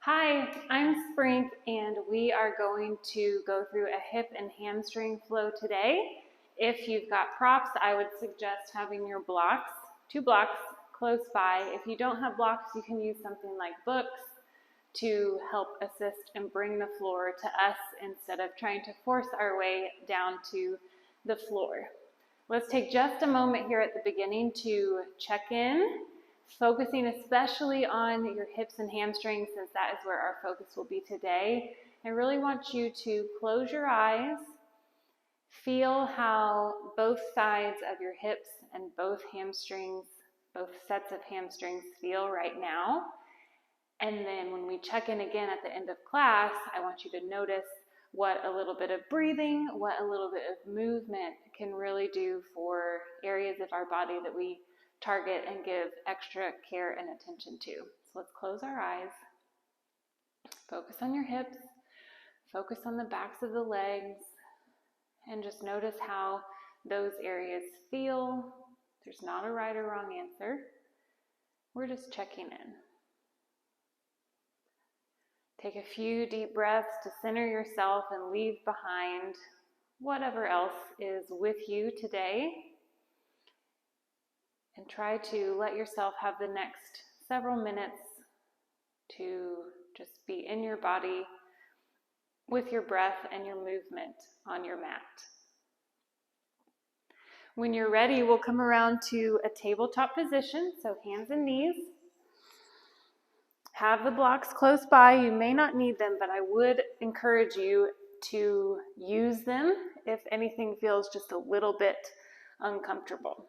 Hi, I'm Sprink, and we are going to go through a hip and hamstring flow today. If you've got props, I would suggest having your blocks, 2 blocks close by. If you don't have blocks, you can use something like books to help assist and bring the floor to us instead of trying to force our way down to the floor. Let's take just a moment here at the beginning to check in, focusing especially on your hips and hamstrings since that is where our focus will be today. I really want you to close your eyes, feel how both sides of your hips and both hamstrings, both sets of hamstrings feel right now. And then when we check in again at the end of class, I want you to notice what a little bit of breathing, what a little bit of movement can really do for areas of our body that we target and give extra care and attention to. So let's close our eyes, focus on your hips, focus on the backs of the legs, and just notice how those areas feel. There's not a right or wrong answer. We're just checking in. Take a few deep breaths to center yourself and leave behind whatever else is with you today. And try to let yourself have the next several minutes to just be in your body with your breath and your movement on your mat. When you're ready, we'll come around to a tabletop position, so hands and knees. Have the blocks close by. You may not need them, but I would encourage you to use them if anything feels just a little bit uncomfortable.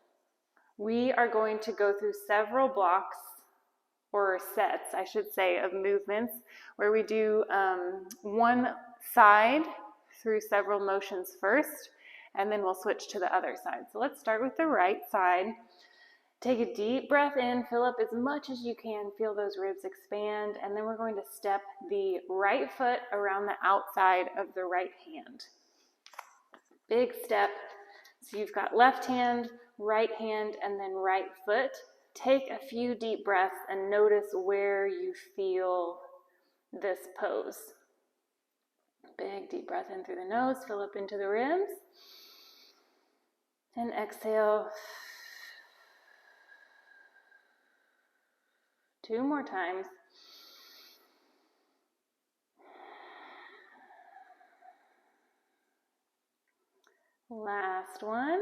We are going to go through several blocks, or sets, I should say, of movements where we do one side through several motions first, and then we'll switch to the other side. So let's start with the right side. Take a deep breath in, fill up as much as you can, feel those ribs expand, and then we're going to step the right foot around the outside of the right hand. Big step. So you've got left hand, and then right foot. Take a few deep breaths and notice where you feel this pose. Big deep breath in through the nose, fill up into the ribs, and exhale. 2 more times. Last one.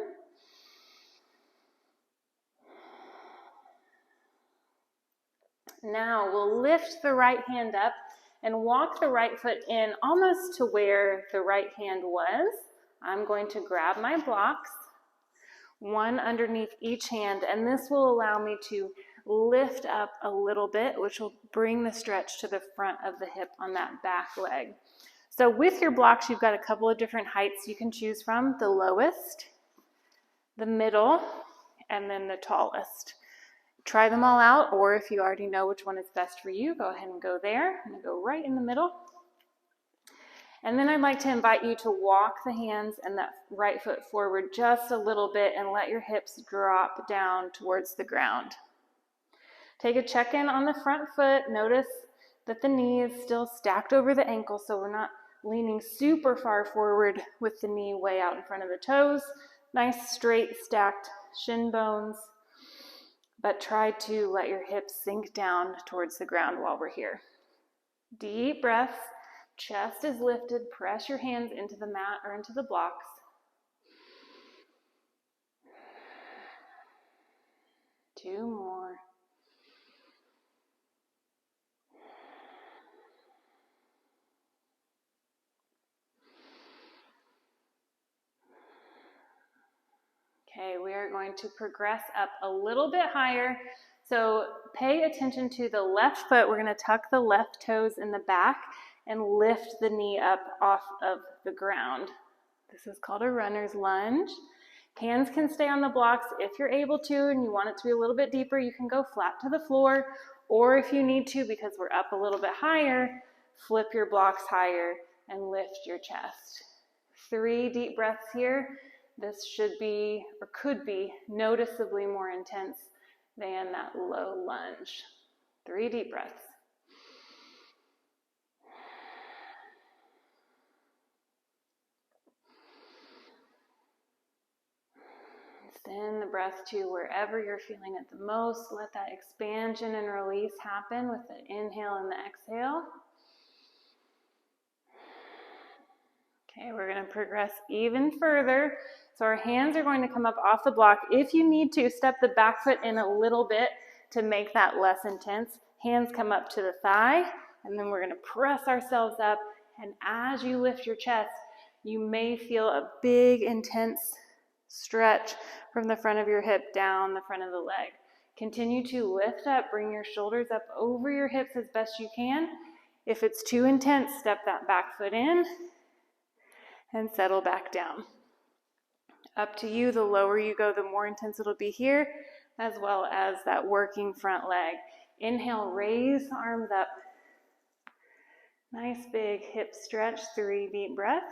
Now we'll lift the right hand up and walk the right foot in almost to where the right hand was. I'm going to grab my blocks, one underneath each hand, and this will allow me to lift up a little bit, which will bring the stretch to the front of the hip on that back leg. So with your blocks, you've got a couple of different heights you can choose from: the lowest, the middle, and then the tallest. Try them all out, or if you already know which one is best for you, go ahead and go there. I'm going to go right in the middle. And then I'd like to invite you to walk the hands and that right foot forward just a little bit and let your hips drop down towards the ground. Take a check-in on the front foot. Notice that the knee is still stacked over the ankle, so we're not leaning super far forward with the knee way out in front of the toes. Nice straight stacked shin bones. But try to let your hips sink down towards the ground while we're here. Deep breaths, chest is lifted, press your hands into the mat or into the blocks. Two more. Okay, we are going to progress up a little bit higher. So pay attention to the left foot. We're going to tuck the left toes in the back and lift the knee up off of the ground. This is called a runner's lunge. Hands can stay on the blocks if you're able to and you want it to be a little bit deeper. You can go flat to the floor, or if you need to, because we're up a little bit higher, flip your blocks higher and lift your chest. 3 deep breaths here. This should be, or could be, noticeably more intense than that low lunge. 3 deep breaths. the breath to wherever you're feeling it the most. Let that expansion and release happen with the inhale and the exhale. Okay, we're going to progress even further. So our hands are going to come up off the block. If you need to, step the back foot in a little bit to make that less intense. Hands come up to the thigh, and then we're going to press ourselves up. And as you lift your chest, you may feel a big, intense stretch from the front of your hip down the front of the leg. Continue to lift up, bring your shoulders up over your hips as best you can. If it's too intense, step that back foot in and settle back down. Up to you, the lower you go, the more intense it'll be here, as well as that working front leg. Inhale, raise the arms up. Nice big hip stretch, 3 deep breaths.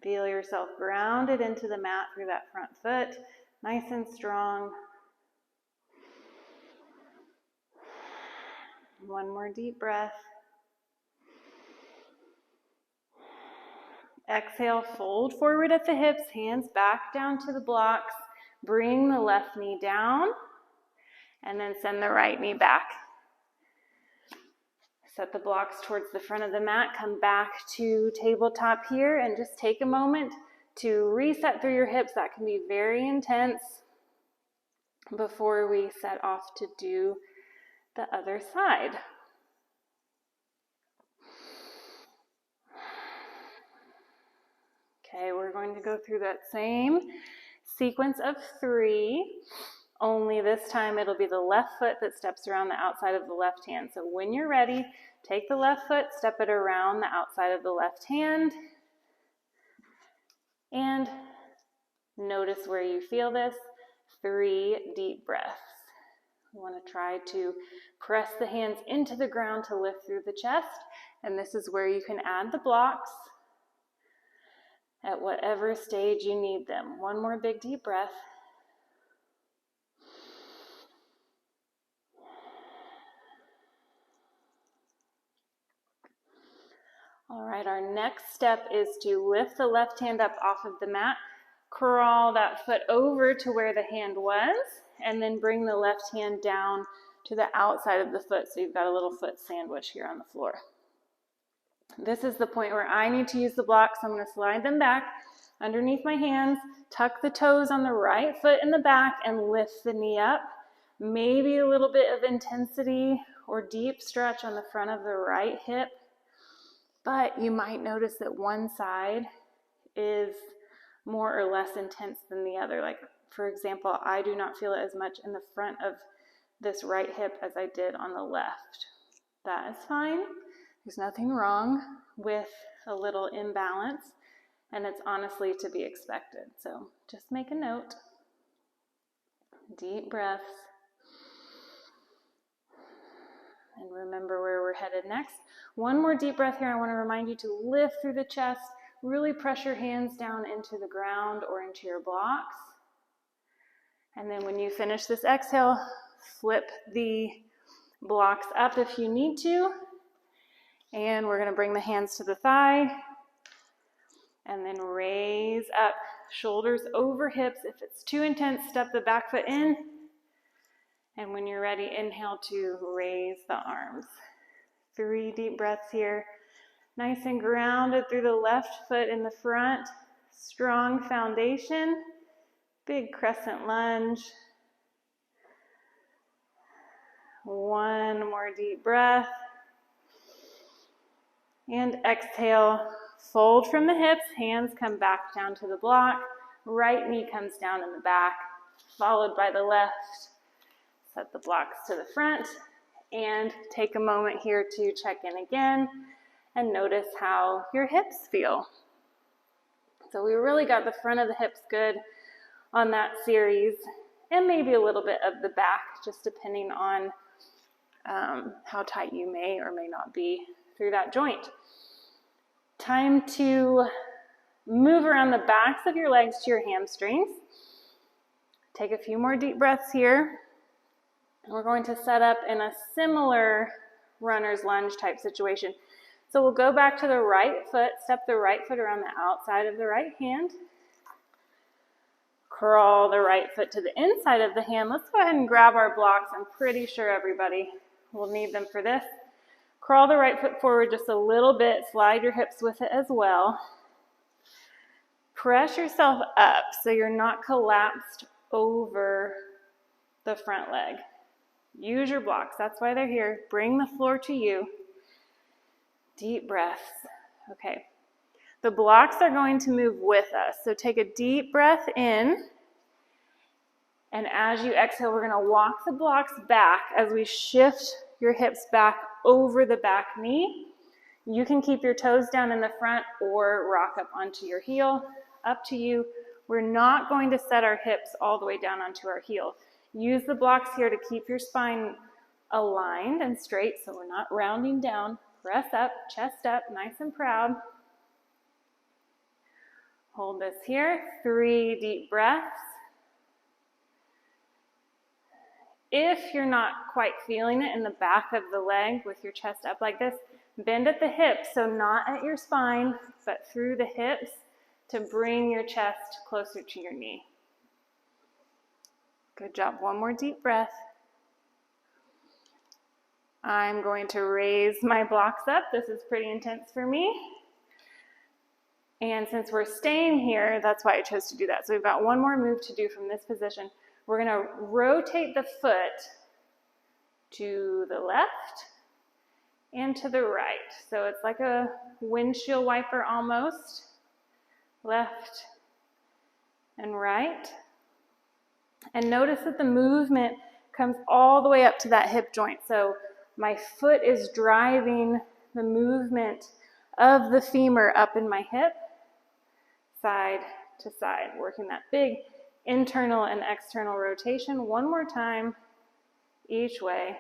Feel yourself grounded into the mat through that front foot, nice and strong. One more deep breath. Exhale, fold forward at the hips, hands back down to the blocks. Bring the left knee down, and then send the right knee back. Set the blocks towards the front of the mat, come back to tabletop here, and just take a moment to reset through your hips. That can be very intense before we set off to do the other side. Okay, we're going to go through that same sequence of 3, only this time it'll be the left foot that steps around the outside of the left hand. So when you're ready, take the left foot, step it around the outside of the left hand, and notice where you feel this. 3 deep breaths. You want to try to press the hands into the ground to lift through the chest, and this is where you can add the blocks at whatever stage you need them. One more big deep breath. All right, our next step is to lift the left hand up off of the mat, crawl that foot over to where the hand was, and then bring the left hand down to the outside of the foot, so you've got a little foot sandwich here on the floor. This is the point where I need to use the blocks. I'm going to slide them back underneath my hands, tuck the toes on the right foot in the back, and lift the knee up. Maybe a little bit of intensity or deep stretch on the front of the right hip, but you might notice that one side is more or less intense than the other. Like, for example, I do not feel it as much in the front of this right hip as I did on the left. That is fine. There's nothing wrong with a little imbalance, and it's honestly to be expected. So just make a note. Deep breaths. And remember where we're headed next. One more deep breath here. I want to remind you to lift through the chest. Really press your hands down into the ground or into your blocks. And then when you finish this exhale, flip the blocks up if you need to. And we're going to bring the hands to the thigh. And then raise up, shoulders over hips. If it's too intense, step the back foot in. And when you're ready, inhale to raise the arms. 3 deep breaths here. Nice and grounded through the left foot in the front. Strong foundation. Big crescent lunge. One more deep breath. And exhale, fold from the hips, hands come back down to the block, right knee comes down in the back, followed by the left. Set the blocks to the front, and take a moment here to check in again and notice how your hips feel. So we really got the front of the hips good on that series, and maybe a little bit of the back, just depending on how tight you may or may not be through that joint. Time to move around the backs of your legs to your hamstrings. Take a few more deep breaths here. We're going to set up in a similar runner's lunge type situation. So we'll go back to the right foot, step the right foot around the outside of the right hand. Crawl the right foot to the inside of the hand. Let's go ahead and grab our blocks. I'm pretty sure everybody will need them for this. Crawl the right foot forward just a little bit. Slide your hips with it as well. Press yourself up so you're not collapsed over the front leg. Use your blocks. That's why they're here. Bring the floor to you. Deep breaths. Okay. The blocks are going to move with us. So take a deep breath in. And as you exhale, we're going to walk the blocks back as we shift your hips back over the back knee. You can keep your toes down in the front or rock up onto your heel. Up to you. We're not going to set our hips all the way down onto our heel. Use the blocks here to keep your spine aligned and straight so we're not rounding down. Press up, chest up, nice and proud. Hold this here. 3 deep breaths. If you're not quite feeling it in the back of the leg with your chest up like this, bend at the hips, so not at your spine, but through the hips to bring your chest closer to your knee. Good job. One more deep breath. I'm going to raise my blocks up. This is pretty intense for me. And since we're staying here, that's why I chose to do that. So we've got one more move to do from this position. We're going to rotate the foot to the left and to the right. So it's like a windshield wiper almost. Left and right. And notice that the movement comes all the way up to that hip joint. So my foot is driving the movement of the femur up in my hip, side to side, working that big internal and external rotation. One more time, each way.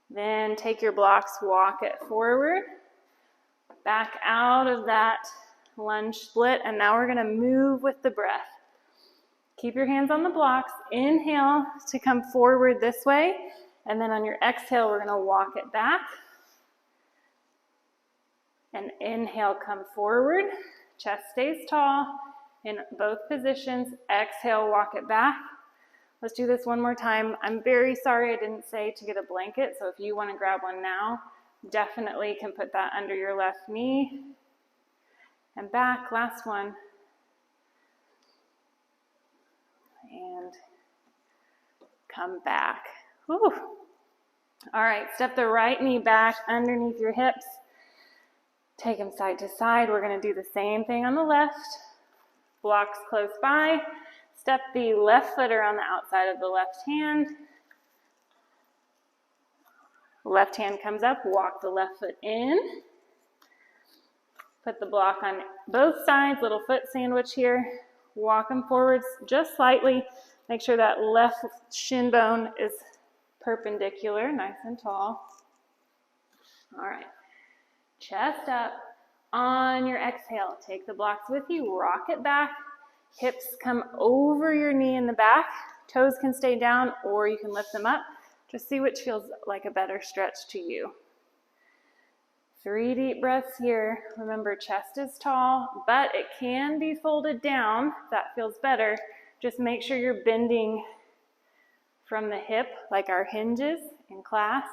Then take your blocks, walk it forward, back out of that lunge split, and now we're going to move with the breath. Keep your hands on the blocks. Inhale to come forward this way, and then on your exhale, we're going to walk it back. And inhale, come forward. Chest stays tall in both positions. Exhale, walk it back. Let's do this one more time. I'm very sorry I didn't say to get a blanket, so if you want to grab one now, definitely can put that under your left knee. And back, last one. And come back. Whew. All right, step the right knee back underneath your hips. Take them side to side. We're going to do the same thing on the left. Blocks close by. Step the left foot around the outside of the left hand. Left hand comes up. Walk the left foot in. Put the block on both sides, little foot sandwich here. Walk them forwards just slightly. Make sure that left shin bone is perpendicular, nice and tall. All right, chest up. On your exhale, take the blocks with you, rock it back. Hips come over your knee in the back. Toes can stay down or you can lift them up. Just see which feels like a better stretch to you. 3 deep breaths here. Remember, chest is tall, but it can be folded down. That feels better. Just make sure you're bending from the hip like our hinges in class.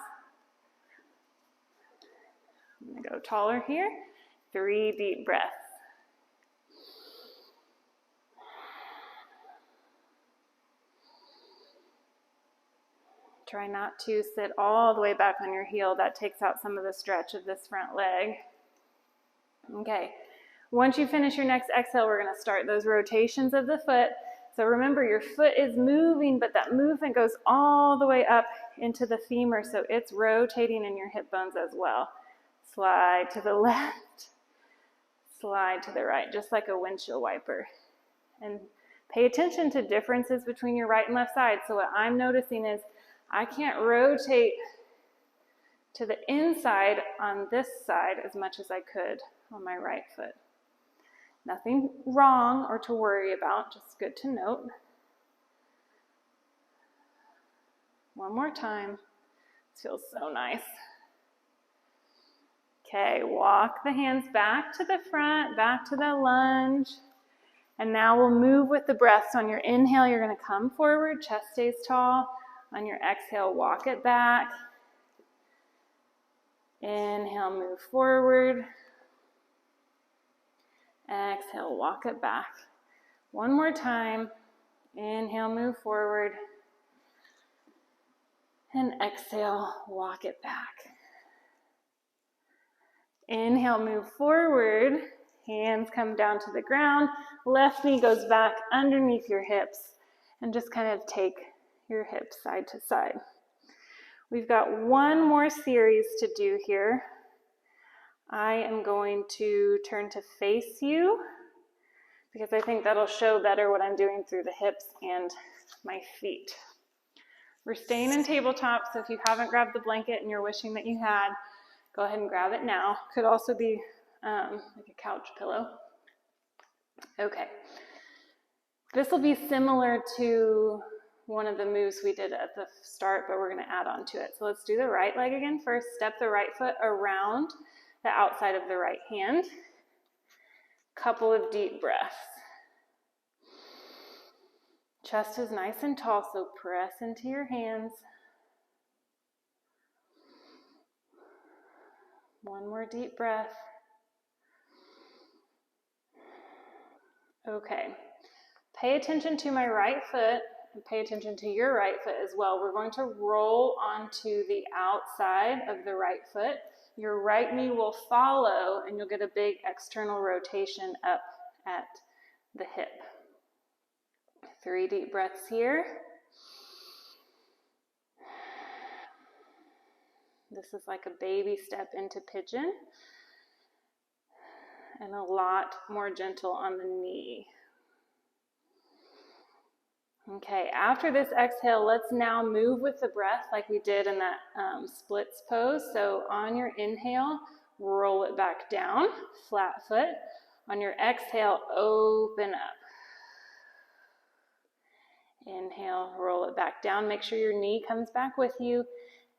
I'm going to go taller here. 3 deep breaths. Try not to sit all the way back on your heel. That takes out some of the stretch of this front leg. Okay, once you finish your next exhale, we're going to start those rotations of the foot. So remember, your foot is moving, but that movement goes all the way up into the femur, so it's rotating in your hip bones as well. Slide to the left, slide to the right, just like a windshield wiper. And pay attention to differences between your right and left side. So what I'm noticing is I can't rotate to the inside on this side as much as I could on my right foot. Nothing wrong or to worry about, just good to note. One more time. This feels so nice. Okay, walk the hands back to the front, back to the lunge. And now we'll move with the breath. So on your inhale, you're going to come forward, chest stays tall. On your exhale, walk it back. Inhale, move forward. Exhale, walk it back. One more time. Inhale, move forward. And exhale, walk it back. Inhale, move forward. Hands come down to the ground. Left knee goes back underneath your hips. And just kind of take your hips side to side. We've got one more series to do here. I am going to turn to face you because I think that'll show better what I'm doing through the hips and my feet. We're staying in tabletop, so if you haven't grabbed the blanket and you're wishing that you had, go ahead and grab it now. Could also be like a couch pillow. Okay. This will be similar to one of the moves we did at the start, but we're going to add on to it. So let's do the right leg again first. Step the right foot around the outside of the right hand. Couple of deep breaths. Chest is nice and tall, so press into your hands. One more deep breath. Okay. Pay attention to my right foot and pay attention to your right foot as well. We're going to roll onto the outside of the right foot. Your right knee will follow and you'll get a big external rotation up at the hip. 3 deep breaths here. This is like a baby step into pigeon and a lot more gentle on the knee. Okay, after this exhale, let's now move with the breath like we did in that splits pose. So on your inhale, roll it back down, flat foot. On your exhale, open up. Inhale, roll it back down. Make sure your knee comes back with you.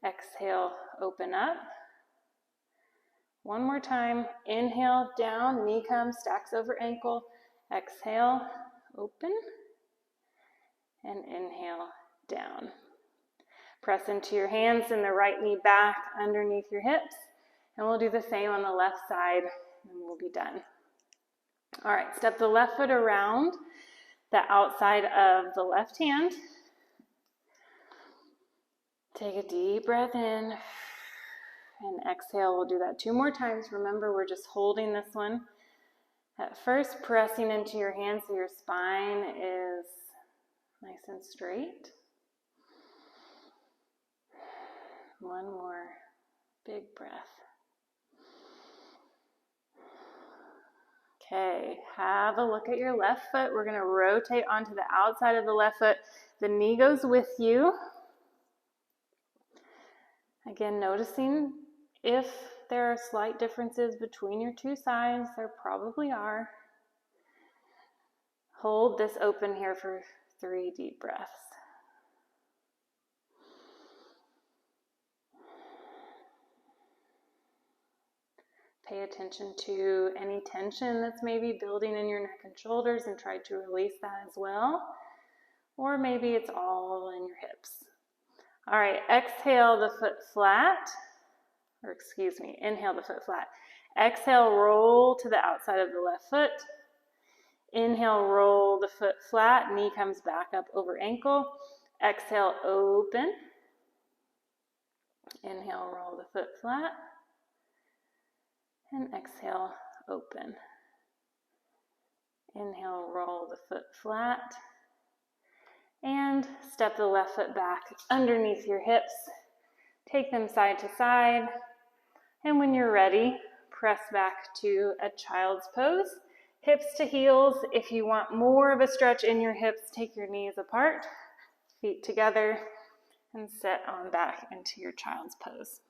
Exhale, open up. One more time. Inhale, down, knee comes, stacks over ankle. Exhale, open. And inhale, down. Press into your hands and the right knee back underneath your hips. And we'll do the same on the left side and we'll be done. All right, step the left foot around the outside of the left hand. Take a deep breath in and exhale. We'll do that 2 more times. Remember, we're just holding this one. At first, pressing into your hands so your spine is nice and straight. One more big breath. Okay, have a look at your left foot. We're going to rotate onto the outside of the left foot. The knee goes with you. Again, noticing if there are slight differences between your 2 sides. There probably are. Hold this open here for 3 deep breaths. Pay attention to any tension that's maybe building in your neck and shoulders and try to release that as well. Or maybe it's all in your hips. All right, exhale the foot flat. Inhale the foot flat. Exhale, roll to the outside of the left foot. Inhale, roll the foot flat. Knee comes back up over ankle. Exhale, open. Inhale, roll the foot flat. And exhale, open. Inhale, roll the foot flat. And step the left foot back underneath your hips. Take them side to side. And when you're ready, press back to a child's pose. Hips to heels. If you want more of a stretch in your hips, take your knees apart, feet together, and sit on back into your child's pose.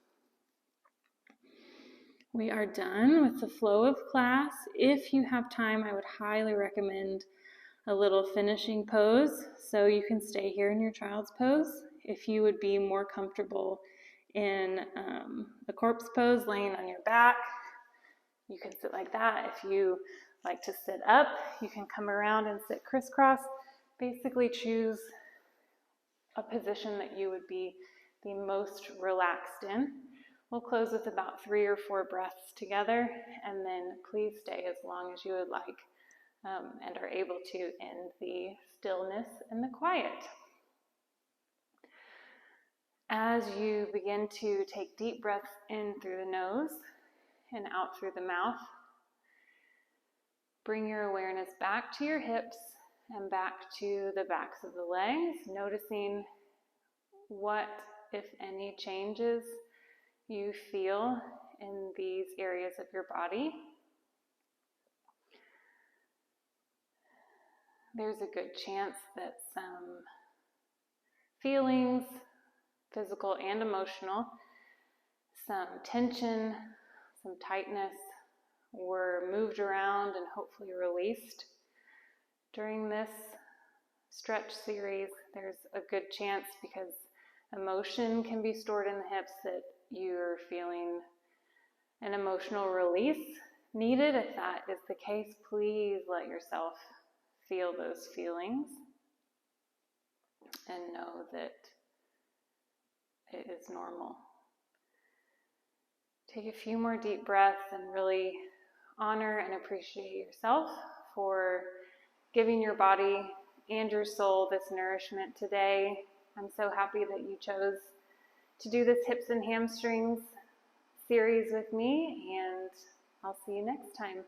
We are done with the flow of class. If you have time, I would highly recommend a little finishing pose, so you can stay here in your child's pose. If you would be more comfortable in the corpse pose, laying on your back. You can sit like that. If you like to sit up, you can come around and sit crisscross. Basically choose a position that you would be the most relaxed in. We'll close with about 3 or 4 breaths together, and then please stay as long as you would like and are able to in the stillness and the quiet. As you begin to take deep breaths in through the nose and out through the mouth, bring your awareness back to your hips and back to the backs of the legs, noticing what, if any, changes you feel in these areas of your body. There's a good chance that some feelings, physical and emotional, some tension, some tightness were moved around and hopefully released during this stretch series. There's a good chance, because emotion can be stored in the hips, that you're feeling an emotional release needed. If that is the case, please let yourself feel those feelings and know that it is normal. Take a few more deep breaths and really honor and appreciate yourself for giving your body and your soul this nourishment today. I'm so happy that you chose to do this hips and hamstrings series with me, and I'll see you next time.